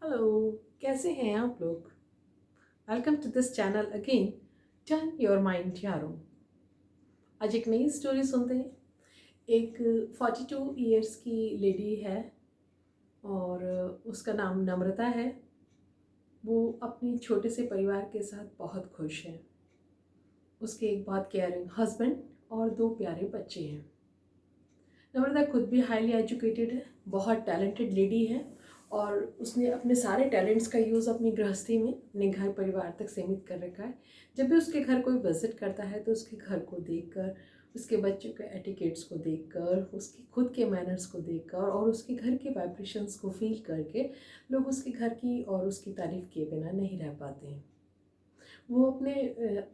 Hello. कैसे हैं आप लोग? Welcome to this channel again. Turn your mind यारो। आज एक नई स्टोरी सुनते हैं। एक 42 ईयर्स की लेडी है और उसका नाम नम्रता है। वो अपने छोटे से परिवार के साथ बहुत खुश है। उसके एक बहुत केयरिंग हस्बैंड और दो प्यारे बच्चे हैं। नम्रता खुद भी हाईली एजुकेटेड है, बहुत टैलेंटेड लेडी है और उसने अपने सारे टैलेंट्स का यूज़ अपनी गृहस्थी में अपने घर परिवार तक सीमित कर रखा है। जब भी उसके घर कोई विजिट करता है तो उसके घर को देखकर, उसके बच्चों के एटिकेट्स को देखकर, उसके खुद के मैनर्स को देखकर और उसके घर के वाइब्रेशंस को फील करके लोग उसके घर की और उसकी तारीफ़ किए बिना नहीं रह पाते हैं। वो अपने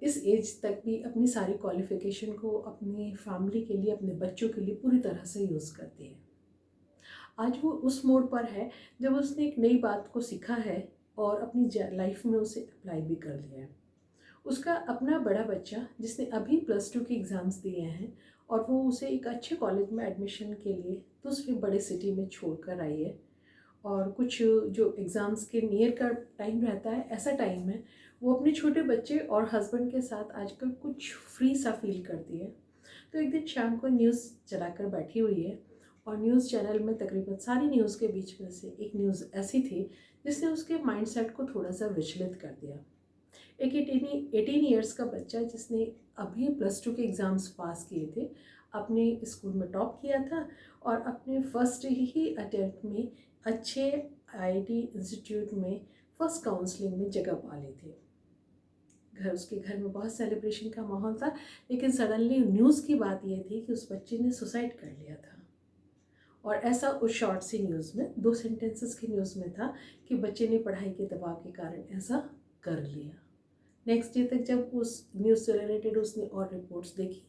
इस एज तक भी अपनी सारी क्वालिफ़िकेशन को अपनी फैमिली के लिए, अपने बच्चों के लिए पूरी तरह से यूज़ करती है। आज वो उस मोड़ पर है जब उसने एक नई बात को सीखा है और अपनी लाइफ में उसे अप्लाई भी कर लिया है। उसका अपना बड़ा बच्चा जिसने अभी +2 के एग्ज़ाम्स दिए हैं और वो उसे एक अच्छे कॉलेज में एडमिशन के लिए दूसरे बड़े सिटी में छोड़ कर आई है। और कुछ जो एग्ज़ाम्स के नियर का टाइम रहता है, ऐसा टाइम है वो अपने छोटे बच्चे और हस्बैंड के साथ आजकल कुछ फ्री सा फील करती है। तो एक दिन शाम को न्यूज़ चलाकर बैठी हुई है और न्यूज़ चैनल में तकरीबन सारी न्यूज़ के बीच में से एक न्यूज़ ऐसी थी जिसने उसके माइंडसेट को थोड़ा सा विचलित कर दिया। एक 18 ईयर्स का बच्चा जिसने अभी +2 के एग्ज़ाम्स पास किए थे, अपने स्कूल में टॉप किया था और अपने फर्स्ट ही अटेम्प्ट में अच्छे आईआईटी इंस्टीट्यूट में फर्स्ट काउंसलिंग में जगह पा ली थी। उसके घर में बहुत सेलिब्रेशन का माहौल था, लेकिन सडनली न्यूज़ की बात ये थी कि उस बच्चे ने सुसाइड कर लिया था। और ऐसा उस शॉर्ट सी न्यूज़ में 2 सेंटेंसेस की न्यूज़ में था कि बच्चे ने पढ़ाई के दबाव के कारण ऐसा कर लिया। नेक्स्ट डे तक जब उस न्यूज़ से रिलेटेड उसने और रिपोर्ट्स देखी,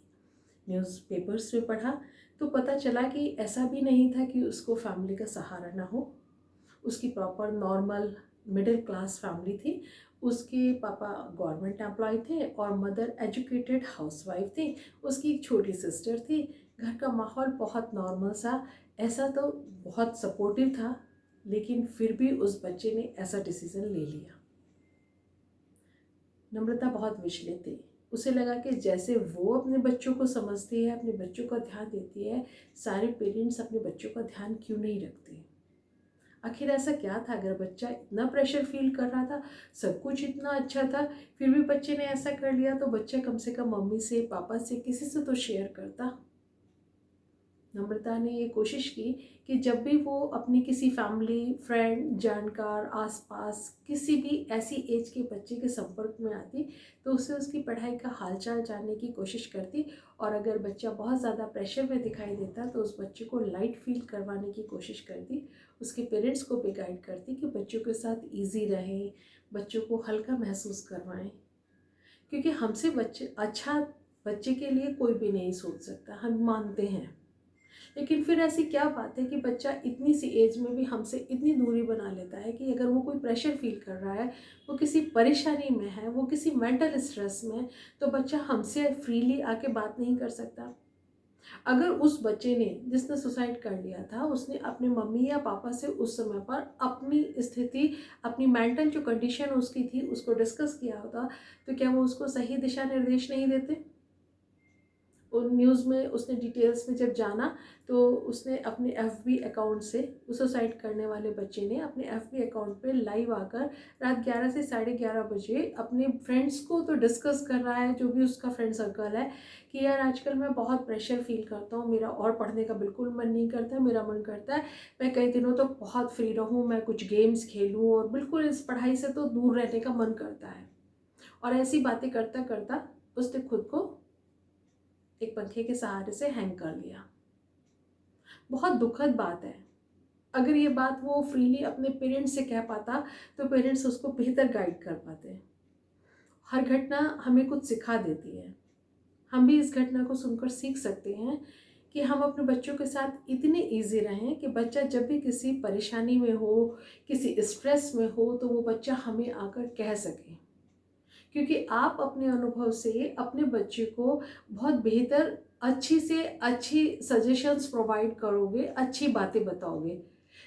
न्यूज़पेपर्स में पढ़ा, तो पता चला कि ऐसा भी नहीं था कि उसको फैमिली का सहारा ना हो। उसकी proper normal middle class family थी। उसके पापा गवर्नमेंट एम्प्लॉय थे और मदर एजुकेटेड हाउसवाइफ थी। उसकी एक छोटी सिस्टर थी। घर का माहौल बहुत नॉर्मल सा, ऐसा तो बहुत सपोर्टिव था, लेकिन फिर भी उस बच्चे ने ऐसा डिसीज़न ले लिया। नम्रता बहुत विचलित थी। उसे लगा कि जैसे वो अपने बच्चों को समझती है, अपने बच्चों का ध्यान देती है, सारे पेरेंट्स अपने बच्चों का ध्यान क्यों नहीं रखते। आखिर ऐसा क्या था? अगर बच्चा इतना प्रेशर फील कर रहा था, सब कुछ इतना अच्छा था, फिर भी बच्चे ने ऐसा कर लिया, तो बच्चा कम से कम मम्मी से, पापा से, किसी से तो शेयर करता। नम्रता ने ये कोशिश की कि जब भी वो अपनी किसी फैमिली, फ्रेंड, जानकार, आसपास किसी भी ऐसी एज के बच्चे के संपर्क में आती, तो उससे उसकी पढ़ाई का हालचाल जानने की कोशिश करती और अगर बच्चा बहुत ज़्यादा प्रेशर में दिखाई देता तो उस बच्चे को लाइट फील करवाने की कोशिश करती। उसके पेरेंट्स को भी गाइड करती कि बच्चों के साथ ईजी रहें, बच्चों को हल्का महसूस करवाएं, क्योंकि हमसे बच्चे के लिए कोई भी नहीं सोच सकता, हम मानते हैं। लेकिन फिर ऐसी क्या बात है कि बच्चा इतनी सी एज में भी हमसे इतनी दूरी बना लेता है कि अगर वो कोई प्रेशर फील कर रहा है, वो किसी परेशानी में है, वो किसी मेंटल स्ट्रेस में है, तो बच्चा हमसे फ्रीली आके बात नहीं कर सकता। अगर उस बच्चे ने जिसने सुसाइड कर लिया था, उसने अपने मम्मी या पापा से उस समय पर अपनी स्थिति, अपनी मेंटल जो कंडीशन उसकी थी उसको डिस्कस किया होता, तो क्या वो उसको सही दिशा निर्देश नहीं देते? उन न्यूज़ में उसने डिटेल्स में जब जाना, तो उसने अपने एफबी अकाउंट से, उस सुसाइड करने वाले बच्चे ने अपने एफबी अकाउंट पे लाइव आकर रात 11 से 11:30 बजे अपने फ्रेंड्स को तो डिस्कस कर रहा है, जो भी उसका फ्रेंड सर्कल है, कि यार आजकल मैं बहुत प्रेशर फील करता हूँ, मेरा और पढ़ने का बिल्कुल मन नहीं करता, मेरा मन करता है मैं कई दिनों तक बहुत फ्री रहूँ, मैं कुछ गेम्स खेलूँ और बिल्कुल इस पढ़ाई से तो दूर रहने का मन करता है। और ऐसी बातें करता करता उसने खुद को एक पंखे के सहारे से हैंग कर लिया। बहुत दुखद बात है। अगर ये बात वो फ्रीली अपने पेरेंट्स से कह पाता तो पेरेंट्स उसको बेहतर गाइड कर पाते। हर घटना हमें कुछ सिखा देती है। हम भी इस घटना को सुनकर सीख सकते हैं कि हम अपने बच्चों के साथ इतने ईजी रहें कि बच्चा जब भी किसी परेशानी में हो, किसी स्ट्रेस में हो, तो वो बच्चा हमें आकर कह सके, क्योंकि आप अपने अनुभव से अपने बच्चे को बहुत अच्छी से अच्छी सजेशंस प्रोवाइड करोगे, अच्छी बातें बताओगे।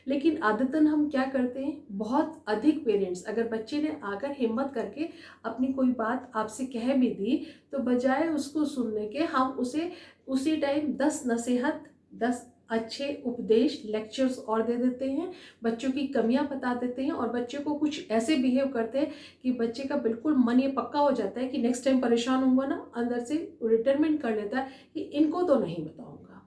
लेकिन आदतन हम क्या करते हैं, बहुत अधिक पेरेंट्स अगर बच्चे ने आकर हिम्मत करके अपनी कोई बात आपसे कह भी दी, तो बजाय उसको सुनने के हम उसे उसी टाइम 10 नसीहत, 10 अच्छे उपदेश, लेक्चर्स और दे देते हैं, बच्चों की कमियां बता देते हैं और बच्चे को कुछ ऐसे बिहेव करते हैं कि बच्चे का बिल्कुल मन ये पक्का हो जाता है कि नेक्स्ट टाइम परेशान होऊंगा ना, अंदर से डिटरमिन कर लेता है कि इनको तो नहीं बताऊंगा।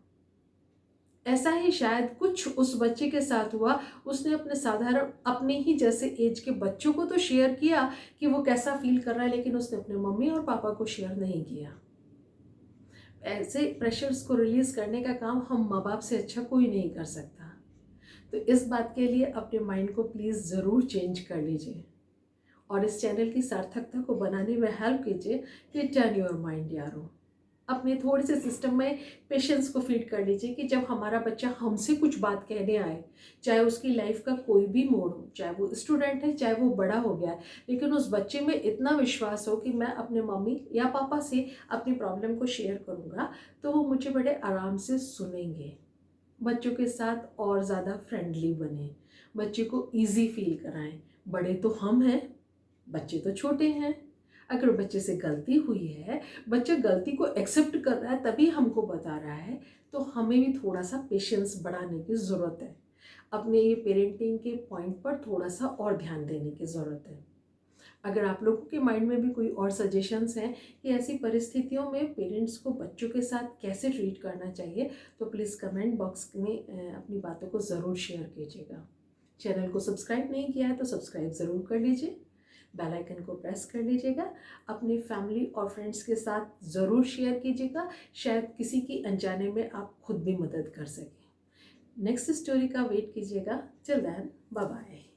ऐसा ही शायद कुछ उस बच्चे के साथ हुआ। उसने अपने साधारण, अपने ही जैसे एज के बच्चों को तो शेयर किया कि वो कैसा फील कर रहा है, लेकिन उसने अपने मम्मी और पापा को शेयर नहीं किया। ऐसे प्रेशर्स को रिलीज करने का काम हम माँ बाप से अच्छा कोई नहीं कर सकता। तो इस बात के लिए अपने माइंड को प्लीज़ ज़रूर चेंज कर लीजिए और इस चैनल की सार्थकता को बनाने में हेल्प कीजिए कि टर्न योर माइंड यारो। अपने थोड़े से सिस्टम में पेशेंस को फीड कर लीजिए कि जब हमारा बच्चा हमसे कुछ बात कहने आए, चाहे उसकी लाइफ का कोई भी मोड़ हो, चाहे वो स्टूडेंट है, चाहे वो बड़ा हो गया है, लेकिन उस बच्चे में इतना विश्वास हो कि मैं अपने मम्मी या पापा से अपनी प्रॉब्लम को शेयर करूँगा तो वो मुझे बड़े आराम से सुनेंगे। बच्चों के साथ और ज़्यादा फ्रेंडली बने, बच्चे को ईजी फील कराएं। बड़े तो हम हैं, बच्चे तो छोटे हैं। अगर बच्चे से गलती हुई है, बच्चा गलती को एक्सेप्ट कर रहा है, तभी हमको बता रहा है, तो हमें भी थोड़ा सा पेशेंस बढ़ाने की ज़रूरत है। अपने ये पेरेंटिंग के पॉइंट पर थोड़ा सा और ध्यान देने की ज़रूरत है। अगर आप लोगों के माइंड में भी कोई और सजेशंस हैं कि ऐसी परिस्थितियों में पेरेंट्स को बच्चों के साथ कैसे ट्रीट करना चाहिए, तो प्लीज़ कमेंट बॉक्स में अपनी बातों को ज़रूर शेयर कीजिएगा। चैनल को सब्सक्राइब नहीं किया है तो सब्सक्राइब ज़रूर कर लीजिए, बेल आइकन को प्रेस कर लीजिएगा, अपनी फैमिली और फ्रेंड्स के साथ ज़रूर शेयर कीजिएगा, शायद किसी की अनजाने में आप खुद भी मदद कर सकें। नेक्स्ट स्टोरी का वेट कीजिएगा। Till then, bye bye.